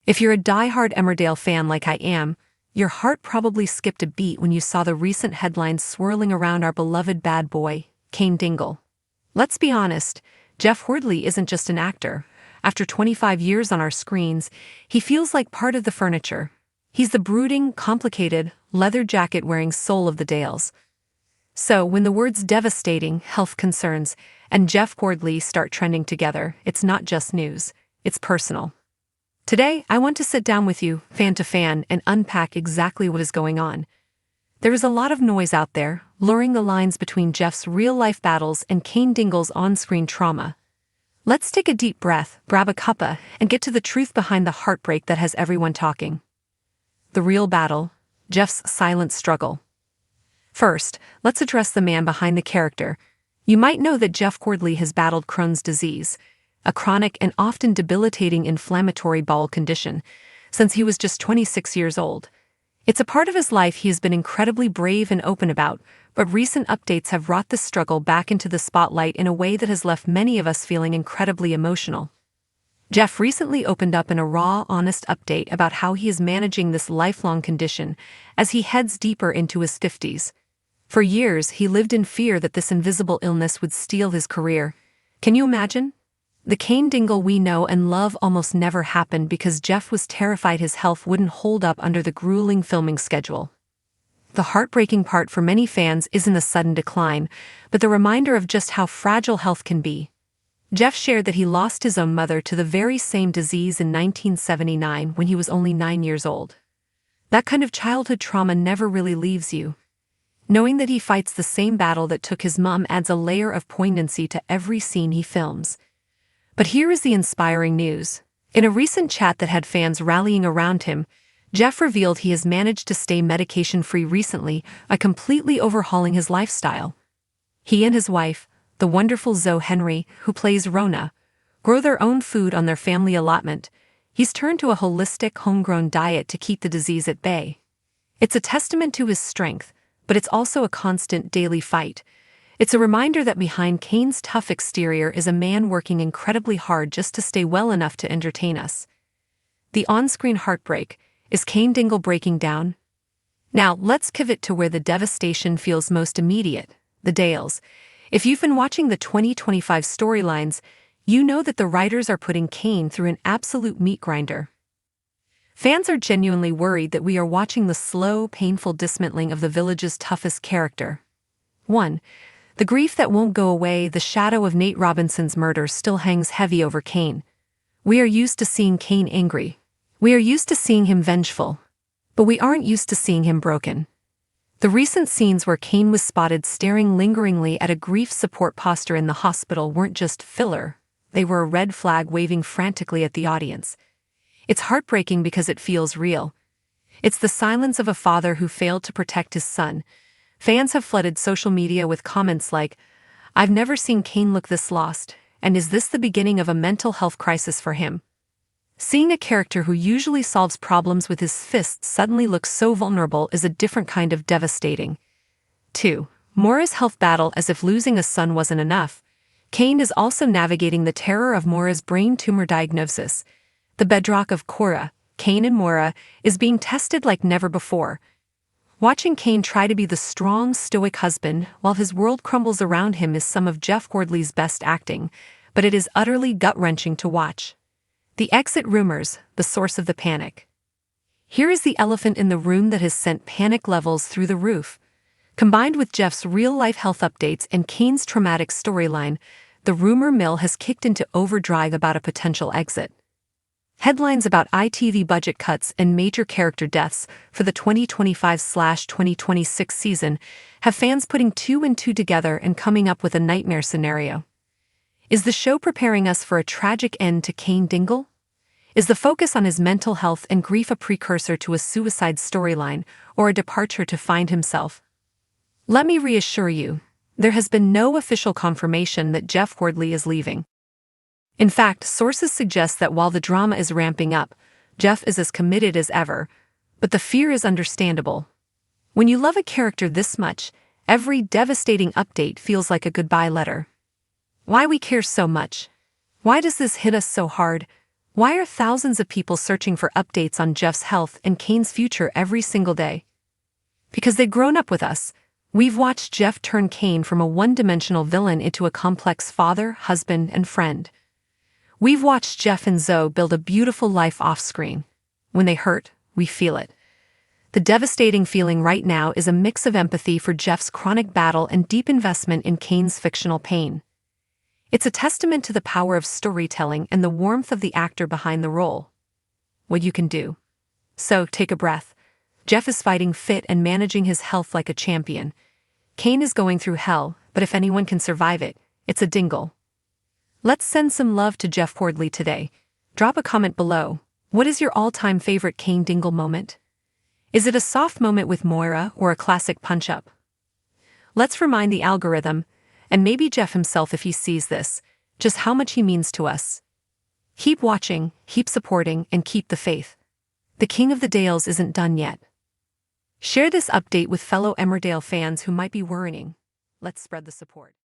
If you're a die-hard Emmerdale fan like I am, your heart probably skipped a beat when you saw the recent headlines swirling around our beloved bad boy, Cain Dingle. Let's be honest, Jeff Hordley isn't just an actor. After 25 years on our screens, he feels like part of the furniture. He's the brooding, complicated, leather jacket-wearing soul of the Dales. So, when the words devastating, health concerns, and Jeff Hordley start trending together, it's not just news, it's personal. Today, I want to sit down with you, fan to fan, and unpack exactly what is going on. There is a lot of noise out there, blurring the lines between Jeff's real-life battles and Cain Dingle's on-screen trauma. Let's take a deep breath, grab a cuppa, and get to the truth behind the heartbreak that has everyone talking. The real battle, Jeff's silent struggle. First, let's address the man behind the character. You might know that Jeff Hordley has battled Crohn's disease, a chronic and often debilitating inflammatory bowel condition, since he was just 26 years old. It's a part of his life he has been incredibly brave and open about, but recent updates have brought this struggle back into the spotlight in a way that has left many of us feeling incredibly emotional. Jeff recently opened up in a raw, honest update about how he is managing this lifelong condition as he heads deeper into his 50s. For years, he lived in fear that this invisible illness would steal his career. Can you imagine? The Cain Dingle we know and love almost never happened because Jeff was terrified his health wouldn't hold up under the grueling filming schedule. The heartbreaking part for many fans isn't the sudden decline, but the reminder of just how fragile health can be. Jeff shared that he lost his own mother to the very same disease in 1979 when he was only 9 years old. That kind of childhood trauma never really leaves you. Knowing that he fights the same battle that took his mom adds a layer of poignancy to every scene he films. But here is the inspiring news. In a recent chat that had fans rallying around him, Jeff revealed he has managed to stay medication-free recently by completely overhauling his lifestyle. He and his wife, the wonderful Zoe Henry, who plays Rona, grow their own food on their family allotment. He's turned to a holistic, homegrown diet to keep the disease at bay. It's a testament to his strength, but it's also a constant daily fight. It's a reminder that behind Cain's tough exterior is a man working incredibly hard just to stay well enough to entertain us. The on-screen heartbreak. Is Cain Dingle breaking down? Now, let's pivot to where the devastation feels most immediate, the Dales. If you've been watching the 2025 storylines, you know that the writers are putting Cain through an absolute meat grinder. Fans are genuinely worried that we are watching the slow, painful dismantling of the village's toughest character. 1. The grief that won't go away. The shadow of Nate Robinson's murder still hangs heavy over Cain. We are used to seeing Cain angry. We are used to seeing him vengeful. But we aren't used to seeing him broken. The recent scenes where Cain was spotted staring lingeringly at a grief support poster in the hospital weren't just filler. They were a red flag waving frantically at the audience. It's heartbreaking because it feels real. It's the silence of a father who failed to protect his son. Fans have flooded social media with comments like, "I've never seen Cain look this lost, and is this the beginning of a mental health crisis for him?" Seeing a character who usually solves problems with his fists suddenly look so vulnerable is a different kind of devastating. 2. Moira's health battle. As if losing a son wasn't enough, Cain is also navigating the terror of Moira's brain tumor diagnosis. The bedrock of Cora, Cain and Moira, is being tested like never before. Watching Cain try to be the strong, stoic husband while his world crumbles around him is some of Jeff Hordley's best acting, but it is utterly gut-wrenching to watch. The exit rumors, the source of the panic. Here is the elephant in the room that has sent panic levels through the roof. Combined with Jeff's real-life health updates and Cain's traumatic storyline, the rumor mill has kicked into overdrive about a potential exit. Headlines about ITV budget cuts and major character deaths for the 2025/2026 season have fans putting two and two together and coming up with a nightmare scenario. Is the show preparing us for a tragic end to Cain Dingle? Is the focus on his mental health and grief a precursor to a suicide storyline or a departure to find himself? Let me reassure you, there has been no official confirmation that Jeff Hordley is leaving. In fact, sources suggest that while the drama is ramping up, Jeff is as committed as ever, but the fear is understandable. When you love a character this much, every devastating update feels like a goodbye letter. Why we care so much? Why does this hit us so hard? Why are thousands of people searching for updates on Jeff's health and Cain's future every single day? Because they've grown up with us. We've watched Jeff turn Cain from a one-dimensional villain into a complex father, husband, and friend. We've watched Jeff and Zoe build a beautiful life off-screen. When they hurt, we feel it. The devastating feeling right now is a mix of empathy for Jeff's chronic battle and deep investment in Cain's fictional pain. It's a testament to the power of storytelling and the warmth of the actor behind the role. What you can do. So, take a breath. Jeff is fighting fit and managing his health like a champion. Cain is going through hell, but if anyone can survive it, it's a Dingle. Let's send some love to Jeff Hordley today. Drop a comment below. What is your all-time favorite Cain Dingle moment? Is it a soft moment with Moira or a classic punch-up? Let's remind the algorithm, and maybe Jeff himself if he sees this, just how much he means to us. Keep watching, keep supporting, and keep the faith. The King of the Dales isn't done yet. Share this update with fellow Emmerdale fans who might be worrying. Let's spread the support.